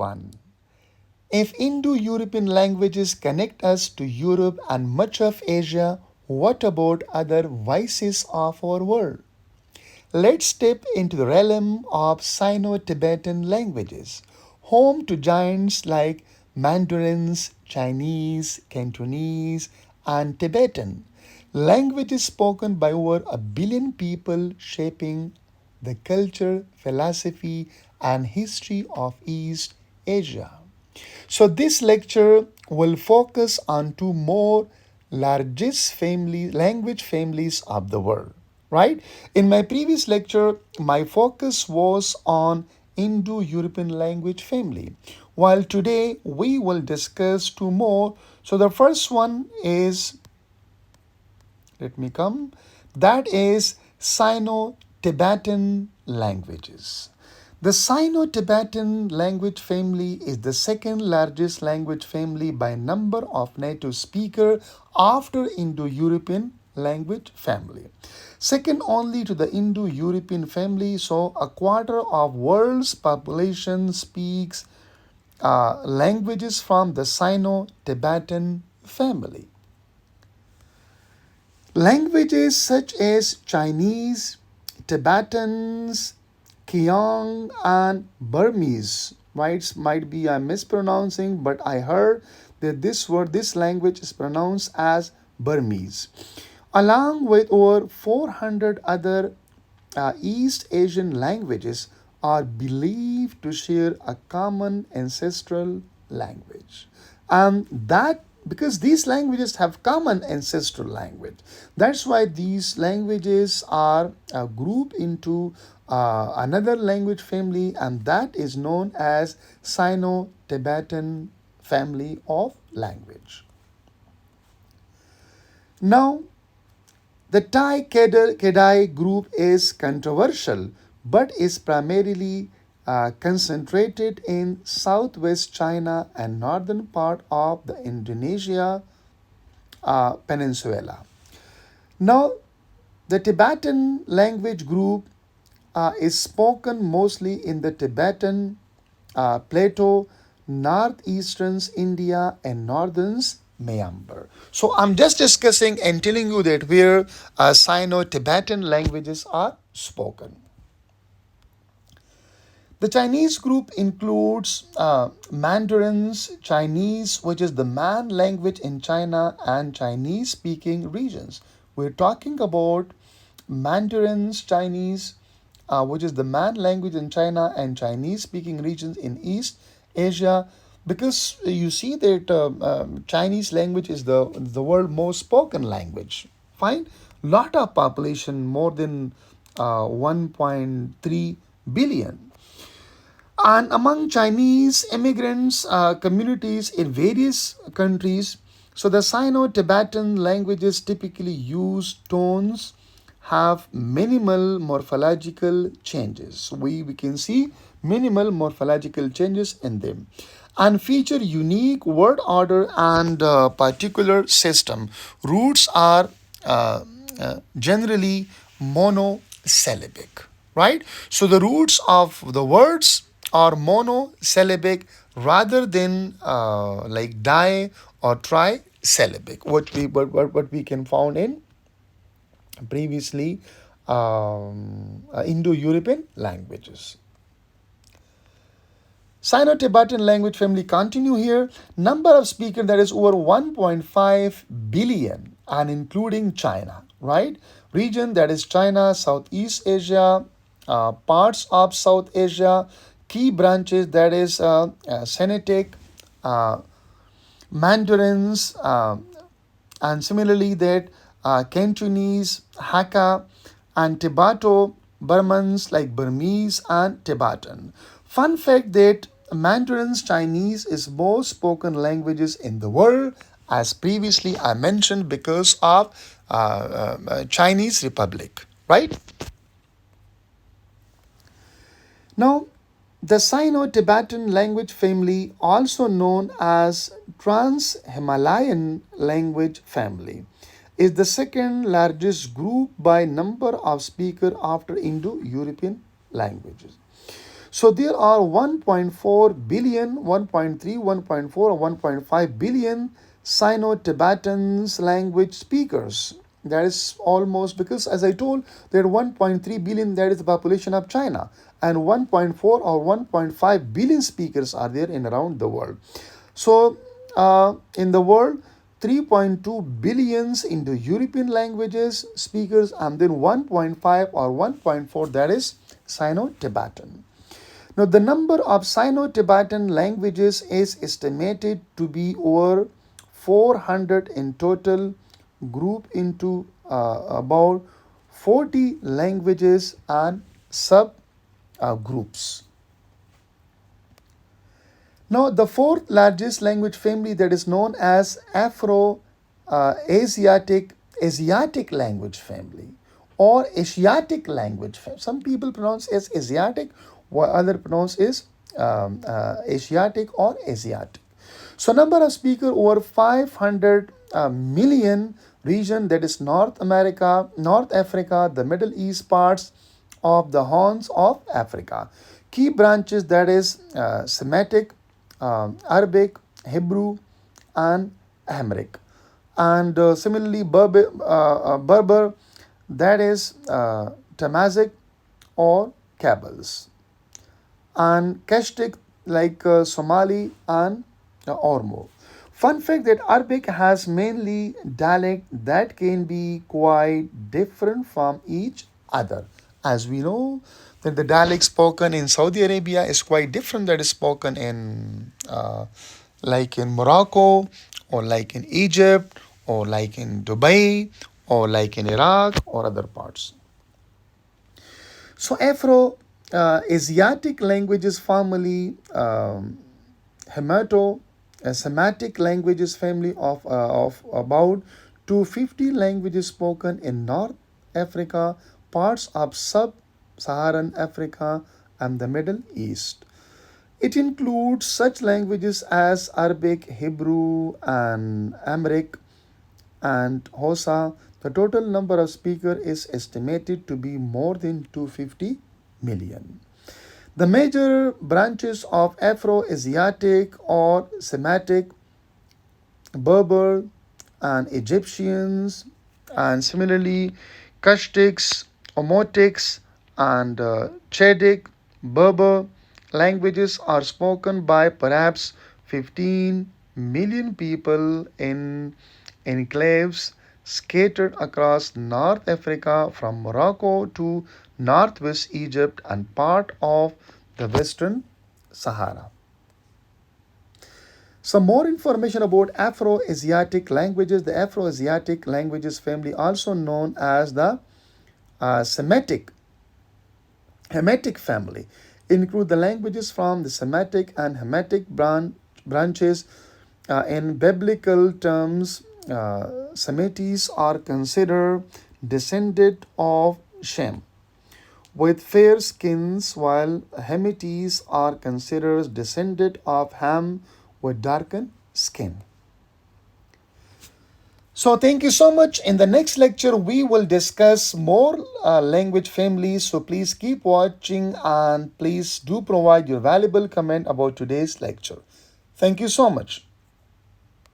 One. If Indo-European languages connect us to Europe and much of Asia, what about other voices of our world? Let's step into the realm of Sino-Tibetan languages, home to giants like Mandarins, Chinese, Cantonese, and Tibetan. Languages spoken by over a billion people shaping the culture, philosophy, and history of East Asia. So, this lecture will focus on two more largest language families of the world, right? In my previous lecture, my focus was on Indo-European language family, while today we will discuss two more. So, the first one is, let me come, that is Sino-Tibetan languages. The Sino-Tibetan language family is the second largest language family by number of native speakers after Indo-European language family. Second only to the Indo-European family, so a quarter of world's population speaks languages from the Sino-Tibetan family. Languages such as Chinese, Tibetans, Kyong, and Burmese. Might be I'm mispronouncing, but I heard that this language is pronounced as Burmese, along with over 400 other East Asian languages, are believed to share a common ancestral language. That because these languages have common ancestral language, that's why these languages are grouped into another language family, and that is known as Sino-Tibetan family of language. Now, the Thai Kedai group is controversial but is primarily concentrated in southwest China and northern part of the Indonesia peninsula. Now, the Tibetan language group is spoken mostly in the Tibetan plateau, northeastern India, and northern Myanmar. So I'm just discussing and telling you that where Sino-Tibetan languages are spoken. The Chinese group includes Mandarins, Chinese, which is the man language in China and Chinese speaking regions. We're talking about Mandarins, Chinese, which is the man language in China and Chinese speaking regions in East Asia, because you see that Chinese language is the world most spoken language. Fine, lot of population, more than 1.3 billion, and among Chinese immigrants communities in various countries. So the Sino-Tibetan languages typically use tones, have minimal morphological changes. We can see minimal morphological changes in them, and feature unique word order and particular system. Roots are generally monosyllabic, right? So the roots of the words are monosyllabic rather than like di or trisyllabic, what we can found in previously Indo-European languages. Sino-Tibetan language family continue here. Number of speakers that is over 1.5 billion and including China, right? Region that is China, Southeast Asia, parts of South Asia, key branches that is Semitic, uh, Mandarins, and similarly that Cantonese, Hakka, and Tibeto-Burmans like Burmese and Tibetan. Fun fact that Mandarin's Chinese is most spoken languages in the world, as previously I mentioned, because of Chinese Republic, right? Now, the Sino-Tibetan language family, also known as Trans-Himalayan language family, is the second largest group by number of speakers after Indo-European languages. So there are 1.4 billion, 1.3, 1.4, or 1.5 billion Sino-Tibetans language speakers. That is almost, because as I told, there are 1.3 billion, that is the population of China, and 1.4 or 1.5 billion speakers are there in around the world. So in the world, 3.2 billions into European languages speakers, and then 1.5 or 1.4, that is Sino-Tibetan. Now, the number of Sino-Tibetan languages is estimated to be over 400 in total, grouped into about 40 languages and sub groups. Now, the fourth largest language family, that is known as Afro-Asiatic Asiatic language family, or Asiatic language family. Some people pronounce as Asiatic, while other pronounce is Asiatic or Asiatic. So, number of speaker over 500 million region, that is North America, North Africa, the Middle East parts of the Horns of Africa. Key branches, that is Semitic, Arabic, Hebrew, and Amharic. And similarly, Berber, that is Tamazic or Kabbals. And Kashtik, like Somali and Ormo. Fun fact that Arabic has mainly dialect that can be quite different from each other. As we know that the dialect spoken in Saudi Arabia is quite different that is spoken in like in Morocco, or like in Egypt, or like in Dubai, or like in Iraq or other parts. So Afro Asiatic languages family, Hemato, a Semitic languages family of about 250 languages spoken in North Africa, parts of sub-Saharan Africa, and the Middle East. It includes such languages as Arabic, Hebrew, and Amharic, and Hausa. The total number of speakers is estimated to be more than 250 million. The major branches of Afro-Asiatic or Semitic, Berber, and Egyptians, and similarly Kashtiks, Omotics, and Chedic, Berber languages are spoken by perhaps 15 million people in enclaves scattered across North Africa from Morocco to northwest Egypt and part of the Western Sahara. Some more information about Afro-Asiatic languages. The Afro-Asiatic languages family, also known as the Semitic, Hamitic family, include the languages from the Semitic and Hamitic branches. In biblical terms, Semites are considered descendant of Shem with fair skins, while Hamites are considered descendant of Ham with darkened skin. So thank you so much. In the next lecture, we will discuss more language families. So please keep watching and please do provide your valuable comment about today's lecture. Thank you so much.